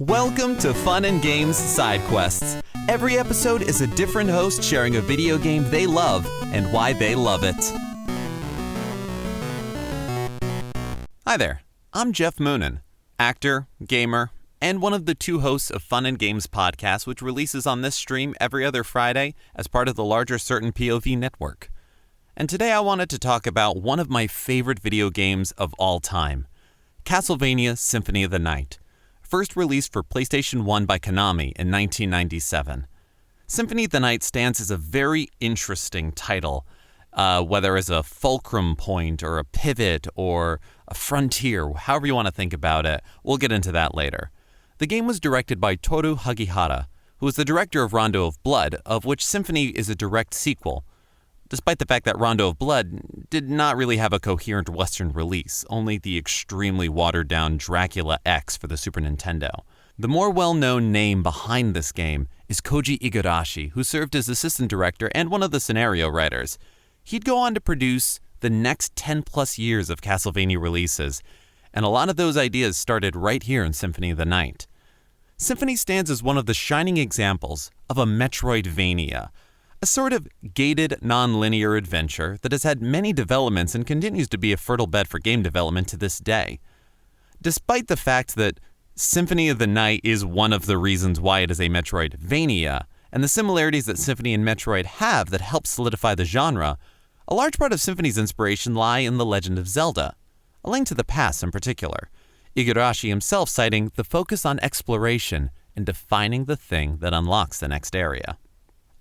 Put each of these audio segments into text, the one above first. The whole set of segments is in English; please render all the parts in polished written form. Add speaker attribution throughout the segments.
Speaker 1: Welcome to Fun and Games Side Quests. Every episode is a different host sharing a video game they love and why they love it. Hi there, I'm Geoff Moonen, actor, gamer, and one of the two hosts of Fun and Games podcast, which releases on this stream every other Friday as part of the larger Certain POV network. And today I wanted to talk about one of my favorite video games of all time, Castlevania Symphony of the Night, first released for PlayStation 1 by Konami in 1997. Symphony of the Night stands as a very interesting title, whether as a fulcrum point or a pivot or a frontier, however you want to think about it. We'll get into that later. The game was directed by Toru Hagihara, who was the director of Rondo of Blood, of which Symphony is a direct sequel, despite the fact that Rondo of Blood did not really have a coherent Western release, only the extremely watered-down Dracula X for the Super Nintendo. The more well-known name behind this game is Koji Igarashi, who served as assistant director and one of the scenario writers. He'd go on to produce the next 10-plus years of Castlevania releases, and a lot of those ideas started right here in Symphony of the Night. Symphony stands as one of the shining examples of a Metroidvania, a sort of gated, non-linear adventure that has had many developments and continues to be a fertile bed for game development to this day. Despite the fact that Symphony of the Night is one of the reasons why it is a Metroidvania, and the similarities that Symphony and Metroid have that help solidify the genre, a large part of Symphony's inspiration lie in The Legend of Zelda, A Link to the Past in particular, Igarashi himself citing the focus on exploration and defining the thing that unlocks the next area.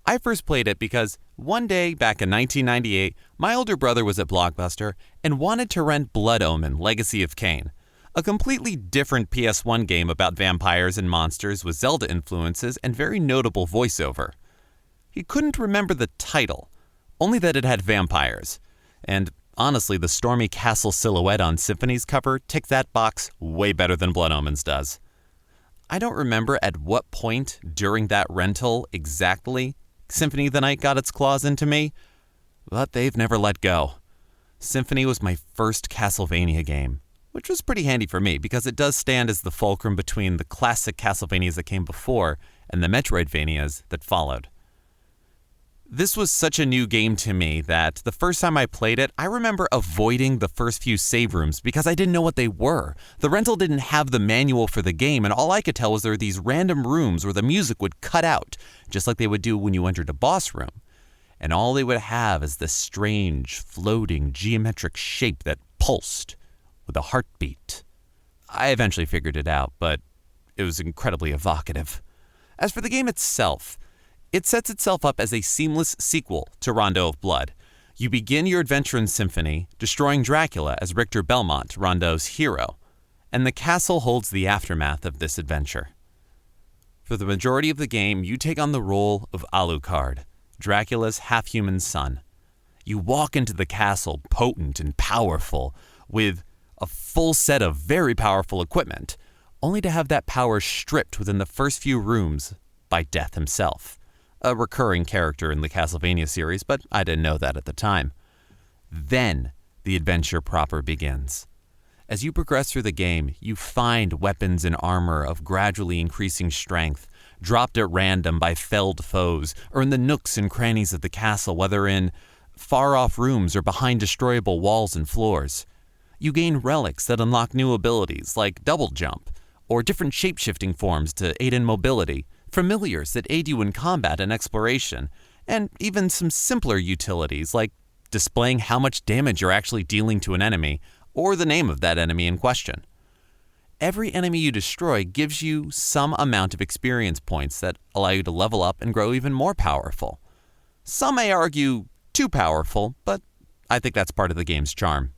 Speaker 1: I first played it because one day back in 1998, my older brother was at Blockbuster and wanted to rent Blood Omen: Legacy of Kain, a completely different PS1 game about vampires and monsters with Zelda influences and very notable voiceover. He couldn't remember the title, only that it had vampires. And honestly, the stormy castle silhouette on Symphony's cover ticked that box way better than Blood Omen's does. I don't remember at what point during that rental exactly Symphony of the Night got its claws into me, but they've never let go. Symphony was my first Castlevania game, which was pretty handy for me because it does stand as the fulcrum between the classic Castlevanias that came before and the Metroidvanias that followed. This was such a new game to me that the first time I played it, I remember avoiding the first few save rooms because I didn't know what they were. The rental didn't have the manual for the game, and all I could tell was there were these random rooms where the music would cut out, just like they would do when you entered a boss room. And all they would have is this strange, floating, geometric shape that pulsed with a heartbeat. I eventually figured it out, but it was incredibly evocative. As for the game itself, it sets itself up as a seamless sequel to Rondo of Blood. You begin your adventure in Symphony, destroying Dracula as Richter Belmont, Rondo's hero, and the castle holds the aftermath of this adventure. For the majority of the game, you take on the role of Alucard, Dracula's half-human son. You walk into the castle potent and powerful, with a full set of very powerful equipment, only to have that power stripped within the first few rooms by Death himself. A recurring character in the Castlevania series, but I didn't know that at the time. Then, the adventure proper begins. As you progress through the game, you find weapons and armor of gradually increasing strength, dropped at random by felled foes, or in the nooks and crannies of the castle, whether in far-off rooms or behind destroyable walls and floors. You gain relics that unlock new abilities, like double jump, or different shape-shifting forms to aid in mobility, familiars that aid you in combat and exploration, and even some simpler utilities like displaying how much damage you're actually dealing to an enemy, or the name of that enemy in question. Every enemy you destroy gives you some amount of experience points that allow you to level up and grow even more powerful. Some may argue too powerful, but I think that's part of the game's charm.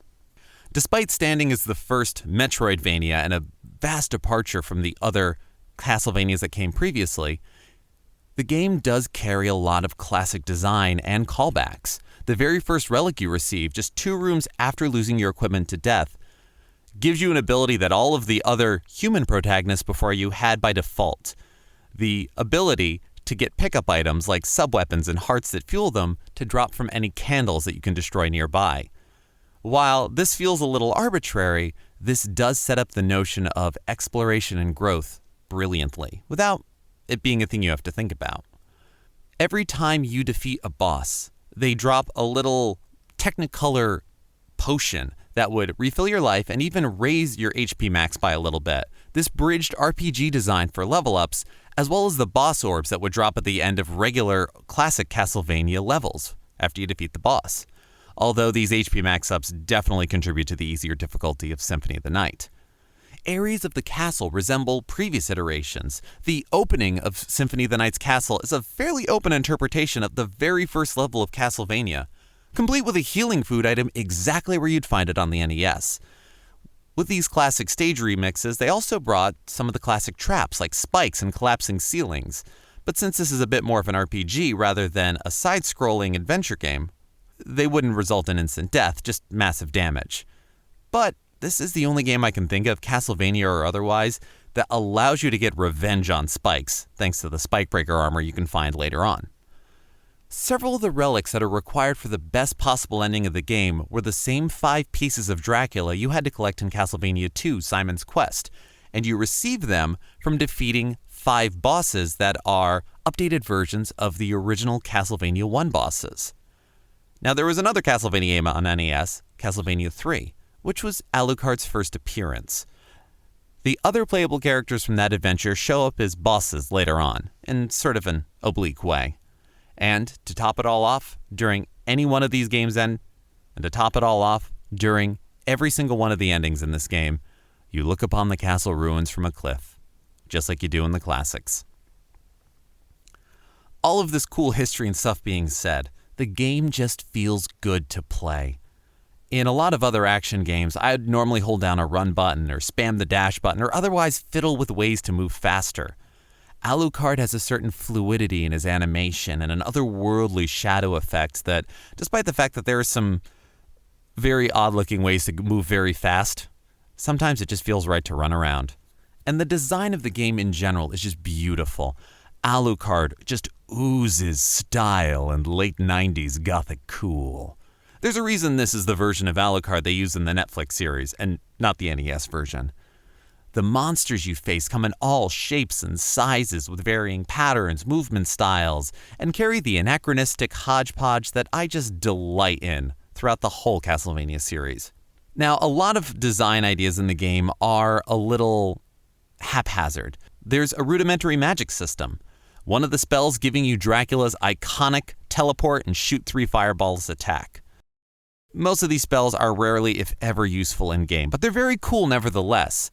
Speaker 1: Despite standing as the first Metroidvania and a vast departure from the other Castlevanias that came previously, the game does carry a lot of classic design and callbacks. The very first relic you receive, just 2 rooms after losing your equipment to death, gives you an ability that all of the other human protagonists before you had by default. The ability to get pickup items like sub-weapons and hearts that fuel them to drop from any candles that you can destroy nearby. While this feels a little arbitrary, this does set up the notion of exploration and growth brilliantly, without it being a thing you have to think about. Every time you defeat a boss, they drop a little Technicolor potion that would refill your life and even raise your HP max by a little bit. This bridged RPG design for level ups, as well as the boss orbs that would drop at the end of regular classic Castlevania levels after you defeat the boss. Although these HP max ups definitely contribute to the easier difficulty of Symphony of the Night. Areas of the castle resemble previous iterations. The opening of Symphony of the Night's castle is a fairly open interpretation of the very first level of Castlevania, complete with a healing food item exactly where you'd find it on the NES. With these classic stage remixes, they also brought some of the classic traps like spikes and collapsing ceilings. But since this is a bit more of an RPG rather than a side-scrolling adventure game, they wouldn't result in instant death, just massive damage. But this is the only game I can think of, Castlevania or otherwise, that allows you to get revenge on spikes, thanks to the spike breaker armor you can find later on. Several of the relics that are required for the best possible ending of the game were the same 5 pieces of Dracula you had to collect in Castlevania II: Simon's Quest, and you receive them from defeating 5 bosses that are updated versions of the original Castlevania 1 bosses. Now, there was another Castlevania game on NES, Castlevania 3, which was Alucard's first appearance. The other playable characters from that adventure show up as bosses later on, in sort of an oblique way. And to top it all off, during any one of these games during every single one of the endings in this game, you look upon the castle ruins from a cliff, just like you do in the classics. All of this cool history and stuff being said, the game just feels good to play. In a lot of other action games, I'd normally hold down a run button or spam the dash button or otherwise fiddle with ways to move faster. Alucard has a certain fluidity in his animation and an otherworldly shadow effect that, despite the fact that there are some very odd-looking ways to move very fast, sometimes it just feels right to run around. And the design of the game in general is just beautiful. Alucard just oozes style and late 90s gothic cool. There's a reason this is the version of Alucard they use in the Netflix series, and not the NES version. The monsters you face come in all shapes and sizes with varying patterns, movement styles, and carry the anachronistic hodgepodge that I just delight in throughout the whole Castlevania series. Now, a lot of design ideas in the game are a little haphazard. There's a rudimentary magic system. One of the spells giving you Dracula's iconic teleport and shoot 3 fireballs attack. Most of these spells are rarely, if ever, useful in-game, but they're very cool nevertheless.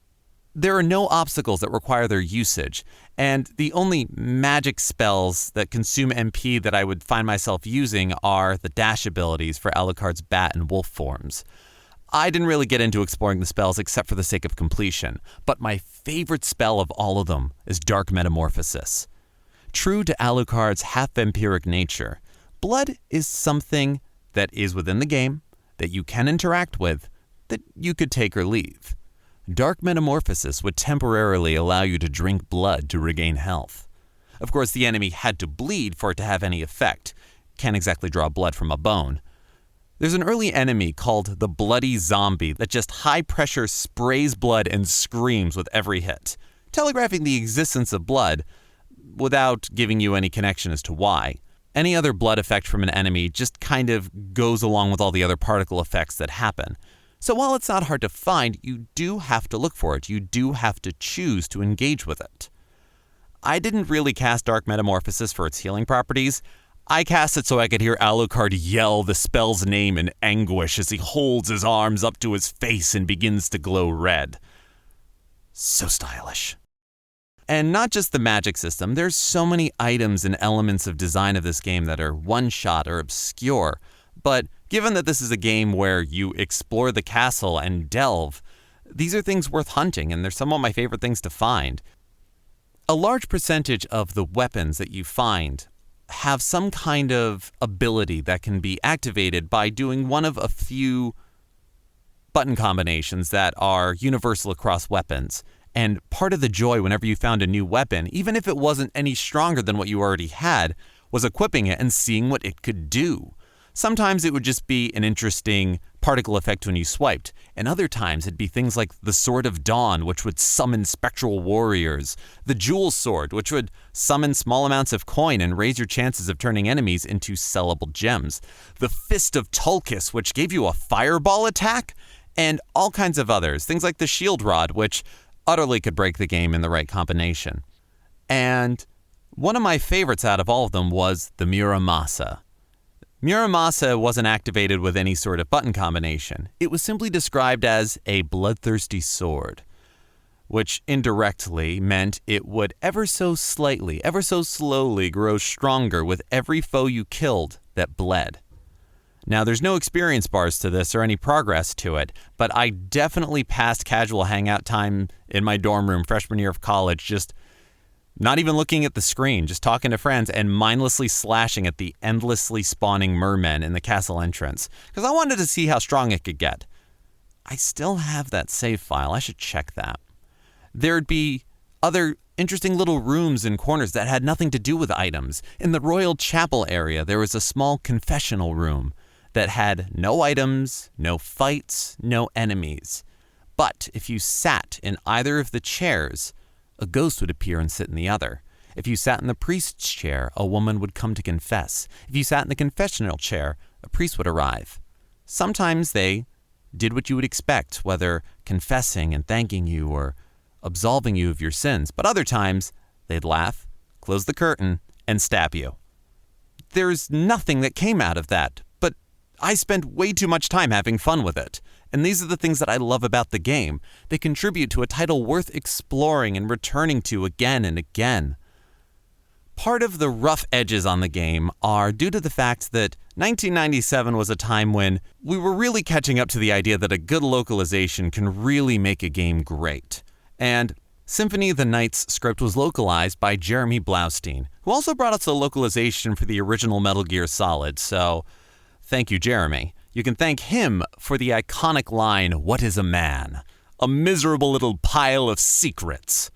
Speaker 1: There are no obstacles that require their usage, and the only magic spells that consume MP that I would find myself using are the dash abilities for Alucard's bat and wolf forms. I didn't really get into exploring the spells except for the sake of completion, but my favorite spell of all of them is Dark Metamorphosis. True to Alucard's half-vampiric nature, blood is something that is within the game, that you can interact with, that you could take or leave. Dark Metamorphosis would temporarily allow you to drink blood to regain health. Of course, the enemy had to bleed for it to have any effect. Can't exactly draw blood from a bone. There's an early enemy called the Bloody Zombie that just high-pressure sprays blood and screams with every hit, telegraphing the existence of blood without giving you any connection as to why. Any other blood effect from an enemy just kind of goes along with all the other particle effects that happen. So while it's not hard to find, you do have to look for it. You do have to choose to engage with it. I didn't really cast Dark Metamorphosis for its healing properties. I cast it so I could hear Alucard yell the spell's name in anguish as he holds his arms up to his face and begins to glow red. So stylish. And not just the magic system, there's so many items and elements of design of this game that are one-shot or obscure. But given that this is a game where you explore the castle and delve, these are things worth hunting, and they're some of my favorite things to find. A large percentage of the weapons that you find have some kind of ability that can be activated by doing one of a few button combinations that are universal across weapons. And part of the joy whenever you found a new weapon, even if it wasn't any stronger than what you already had, was equipping it and seeing what it could do. Sometimes it would just be an interesting particle effect when you swiped, and other times it'd be things like the Sword of Dawn, which would summon spectral warriors, the Jewel Sword, which would summon small amounts of coin and raise your chances of turning enemies into sellable gems, the Fist of Tulkas, which gave you a fireball attack, and all kinds of others, things like the Shield Rod, which utterly could break the game in the right combination. And one of my favorites out of all of them was the Muramasa. Muramasa wasn't activated with any sort of button combination. It was simply described as a bloodthirsty sword, which indirectly meant it would ever so slightly, ever so slowly grow stronger with every foe you killed that bled. Now, there's no experience bars to this or any progress to it, but I definitely passed casual hangout time in my dorm room freshman year of college, just not even looking at the screen, just talking to friends and mindlessly slashing at the endlessly spawning mermen in the castle entrance, because I wanted to see how strong it could get. I still have that save file. I should check that. There'd be other interesting little rooms and corners that had nothing to do with items. In the Royal Chapel area, there was a small confessional room that had no items, no fights, no enemies. But if you sat in either of the chairs, a ghost would appear and sit in the other. If you sat in the priest's chair, a woman would come to confess. If you sat in the confessional chair, a priest would arrive. Sometimes they did what you would expect, whether confessing and thanking you or absolving you of your sins. But other times, they'd laugh, close the curtain, and stab you. There's nothing that came out of that, but I spent way too much time having fun with it. And these are the things that I love about the game. They contribute to a title worth exploring and returning to again and again. Part of the rough edges on the game are due to the fact that 1997 was a time when we were really catching up to the idea that a good localization can really make a game great. And Symphony of the Night's script was localized by Jeremy Blaustein, who also brought us a localization for the original Metal Gear Solid, so thank you, Jeremy. You can thank him for the iconic line, "What is a man? A miserable little pile of secrets."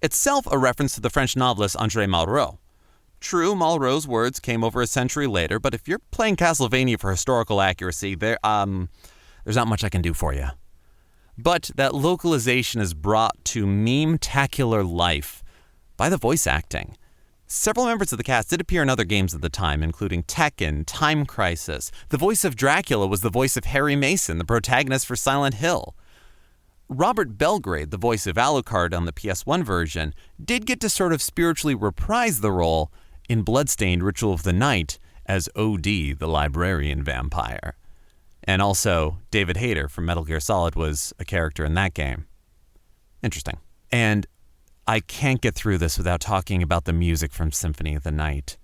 Speaker 1: Itself a reference to the French novelist André Malraux. True, Malraux's words came over a century later, but if you're playing Castlevania for historical accuracy, there's not much I can do for you. But that localization is brought to meme-tacular life by the voice acting. Several members of the cast did appear in other games at the time, including Tekken, Time Crisis. The voice of Dracula was the voice of Harry Mason, the protagonist for Silent Hill. Robert Belgrade, the voice of Alucard on the PS1 version, did get to sort of spiritually reprise the role in Bloodstained Ritual of the Night as OD, the librarian vampire. And also, David Hayter from Metal Gear Solid was a character in that game. Interesting. And I can't get through this without talking about the music from Symphony of the Night.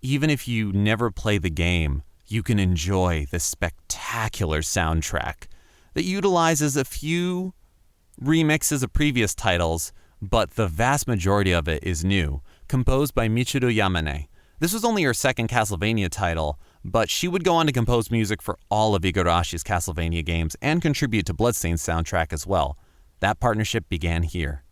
Speaker 1: Even if you never play the game, you can enjoy this spectacular soundtrack that utilizes a few remixes of previous titles, but the vast majority of it is new, composed by Michiru Yamane. This was only her second Castlevania title, but she would go on to compose music for all of Igarashi's Castlevania games and contribute to Bloodstained's soundtrack as well. That partnership began here.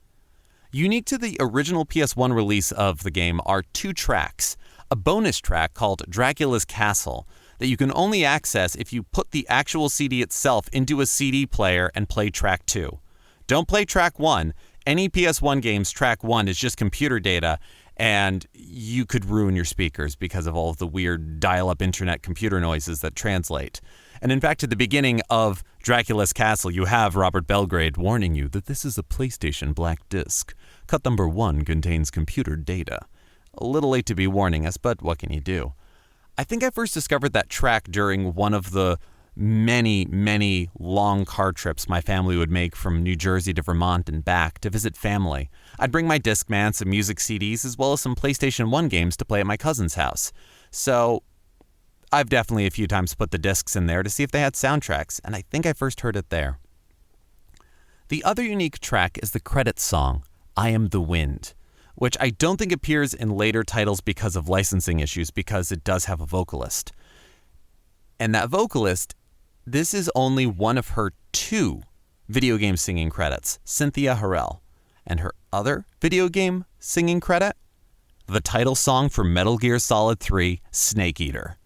Speaker 1: Unique to the original PS1 release of the game are two tracks, a bonus track called Dracula's Castle that you can only access if you put the actual CD itself into a CD player and play track 2. Don't play track 1. Any PS1 game's track 1 is just computer data, and you could ruin your speakers because of all of the weird dial-up internet computer noises that translate. And in fact, at the beginning of Dracula's Castle, you have Robert Belgrade warning you that this is a PlayStation Black Disc. Cut number 1 contains computer data. A little late to be warning us, but what can you do? I think I first discovered that track during one of the many long car trips my family would make from New Jersey to Vermont and back to visit family. I'd bring my Discman, some music CDs, as well as some PlayStation 1 games to play at my cousin's house. So I've definitely a few times put the discs in there to see if they had soundtracks, and I think I first heard it there. The other unique track is the credits song, I Am the Wind, which I don't think appears in later titles because of licensing issues, because it does have a vocalist. And that vocalist, this is only one of her 2 video game singing credits, Cynthia Harrell. And her other video game singing credit, the title song for Metal Gear Solid 3, Snake Eater.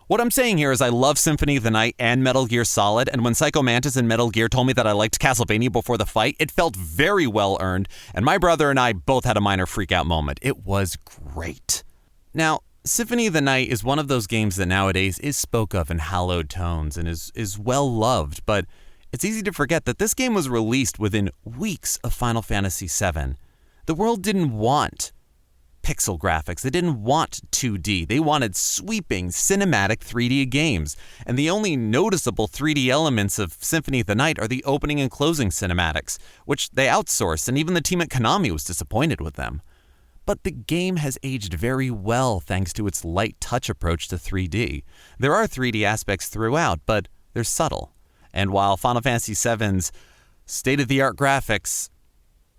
Speaker 1: What I'm saying here is I love Symphony of the Night and Metal Gear Solid, and when Psycho Mantis and Metal Gear told me that I liked Castlevania before the fight, it felt very well earned, and my brother and I both had a minor freak-out moment. It was great. Now, Symphony of the Night is one of those games that nowadays is spoke of in hallowed tones and is well loved, but it's easy to forget that this game was released within weeks of Final Fantasy VII. The world didn't want pixel graphics. They didn't want 2D. They wanted sweeping, cinematic 3D games. And the only noticeable 3D elements of Symphony of the Night are the opening and closing cinematics, which they outsourced, and even the team at Konami was disappointed with them. But the game has aged very well thanks to its light touch approach to 3D. There are 3D aspects throughout, but they're subtle. And while Final Fantasy VII's state-of-the-art graphics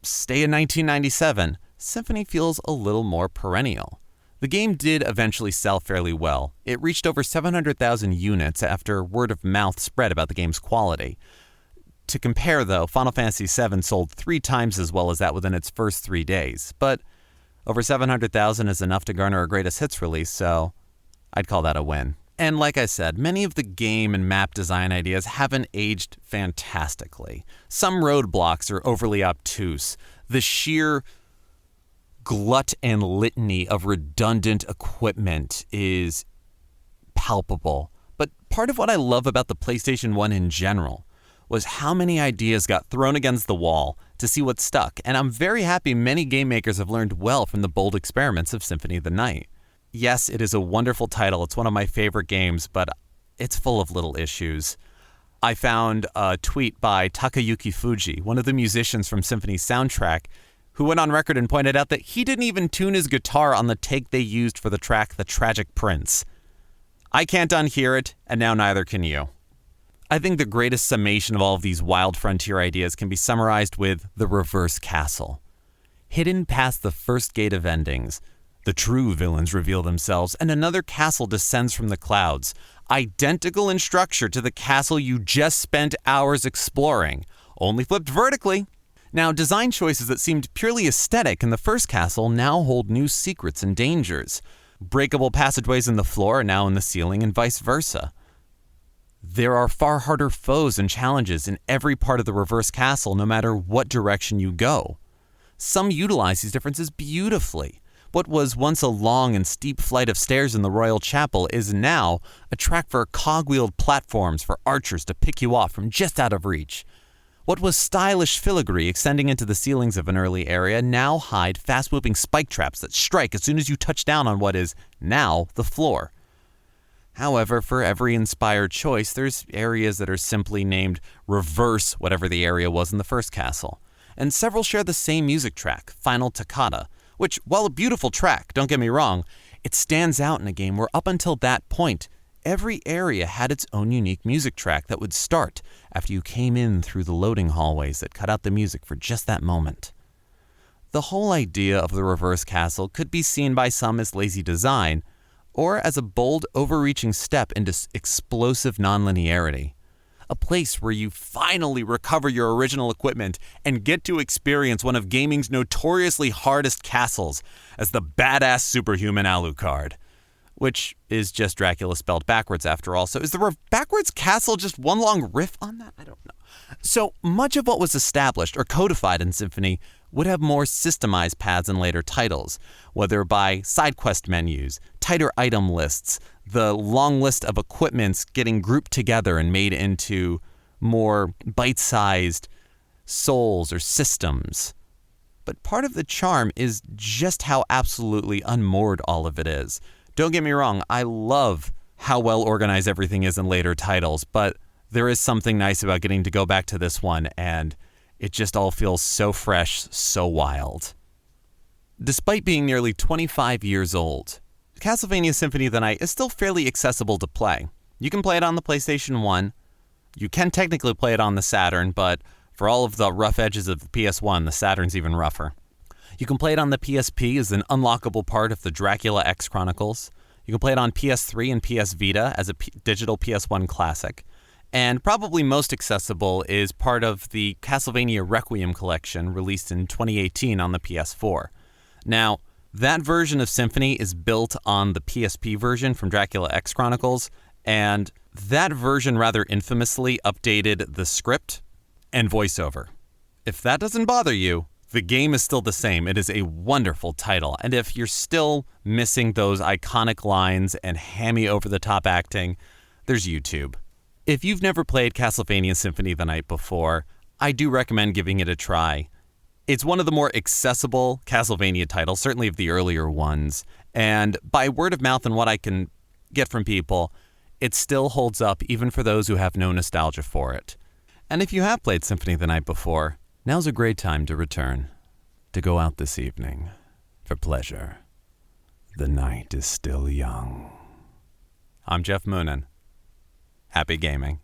Speaker 1: stay in 1997, Symphony feels a little more perennial. The game did eventually sell fairly well. It reached over 700,000 units after word of mouth spread about the game's quality. To compare, though, Final Fantasy VII sold 3 times as well as that within its first 3 days. But over 700,000 is enough to garner a greatest hits release, so I'd call that a win. And like I said, many of the game and map design ideas haven't aged fantastically. Some roadblocks are overly obtuse. The sheer glut and litany of redundant equipment is palpable. But part of what I love about the PlayStation 1 in general was how many ideas got thrown against the wall to see what stuck. And I'm very happy many game makers have learned well from the bold experiments of Symphony of the Night. Yes, it is a wonderful title. It's one of my favorite games, but it's full of little issues. I found a tweet by Takayuki Fuji, one of the musicians from Symphony's soundtrack, who went on record and pointed out that he didn't even tune his guitar on the take they used for the track The Tragic Prince. I can't unhear it, and now neither can you. I think the greatest summation of all of these wild frontier ideas can be summarized with the reverse castle. Hidden past the first gate of endings, the true villains reveal themselves, and another castle descends from the clouds, identical in structure to the castle you just spent hours exploring, only flipped vertically. Now, design choices that seemed purely aesthetic in the first castle now hold new secrets and dangers. Breakable passageways in the floor are now in the ceiling, and vice versa. There are far harder foes and challenges in every part of the reverse castle, no matter what direction you go. Some utilize these differences beautifully. What was once a long and steep flight of stairs in the Royal Chapel is now a track for cog-wheeled platforms for archers to pick you off from just out of reach. What was stylish filigree extending into the ceilings of an early area now hide fast-moving spike traps that strike as soon as you touch down on what is now the floor. However, for every inspired choice, there's areas that are simply named reverse whatever the area was in the first castle. And several share the same music track, Final Toccata, which, while a beautiful track, don't get me wrong, it stands out in a game where up until that point, every area had its own unique music track that would start after you came in through the loading hallways that cut out the music for just that moment. The whole idea of the reverse castle could be seen by some as lazy design, or as a bold, overreaching step into explosive nonlinearity. A place where you finally recover your original equipment and get to experience one of gaming's notoriously hardest castles as the badass superhuman Alucard. Which is just Dracula spelled backwards after all. So is the backwards castle just one long riff on that? I don't know. So much of what was established or codified in Symphony would have more systemized paths in later titles, whether by side quest menus, tighter item lists, the long list of equipments getting grouped together and made into more bite-sized souls or systems. But part of the charm is just how absolutely unmoored all of it is. Don't get me wrong, I love how well organized everything is in later titles, but there is something nice about getting to go back to this one, and it just all feels so fresh, so wild. Despite being nearly 25 years old, Castlevania Symphony of the Night is still fairly accessible to play. You can play it on the PlayStation 1. You can technically play it on the Saturn, but for all of the rough edges of the PS1, the Saturn's even rougher. You can play it on the PSP as an unlockable part of the Dracula X Chronicles. You can play it on PS3 and PS Vita as a digital PS1 classic. And probably most accessible is part of the Castlevania Requiem collection released in 2018 on the PS4. Now, That version of Symphony is built on the PSP version from Dracula X Chronicles, and that version rather infamously updated the script and voiceover. If that doesn't bother you, the game is still the same. It is a wonderful title, and if you're still missing those iconic lines and hammy over-the-top acting, there's YouTube. If you've never played Castlevania Symphony of the Night before, I do recommend giving it a try. It's one of the more accessible Castlevania titles, certainly of the earlier ones, and by word of mouth and what I can get from people, it still holds up even for those who have no nostalgia for it. And if you have played Symphony of the Night before, now's a great time to return, to go out this evening for pleasure. The night is still young. I'm Geoff Moonen. Happy gaming.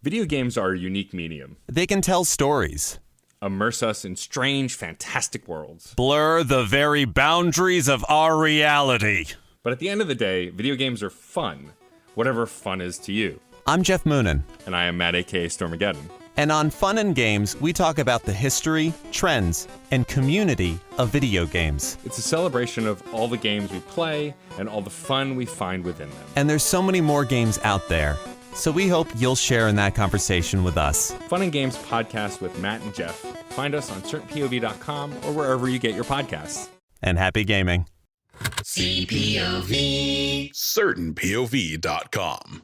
Speaker 2: Video games are a unique medium.
Speaker 1: They can tell stories.
Speaker 2: Immerse us in strange, fantastic worlds.
Speaker 1: Blur the very boundaries of our reality.
Speaker 2: But at the end of the day, video games are fun. Whatever fun is to you.
Speaker 1: I'm Geoff Moonen.
Speaker 2: And I am Matt, a.k.a. Stormageddon.
Speaker 1: And on Fun and Games, we talk about the history, trends, and community of video games.
Speaker 2: It's a celebration of all the games we play and all the fun we find within them.
Speaker 1: And there's so many more games out there. So we hope you'll share in that conversation with us.
Speaker 2: Fun and Games podcast with Matt and Jeff. Find us on certainpov.com or wherever you get your podcasts.
Speaker 1: And happy gaming.
Speaker 3: CPOV.
Speaker 4: certainpov.com.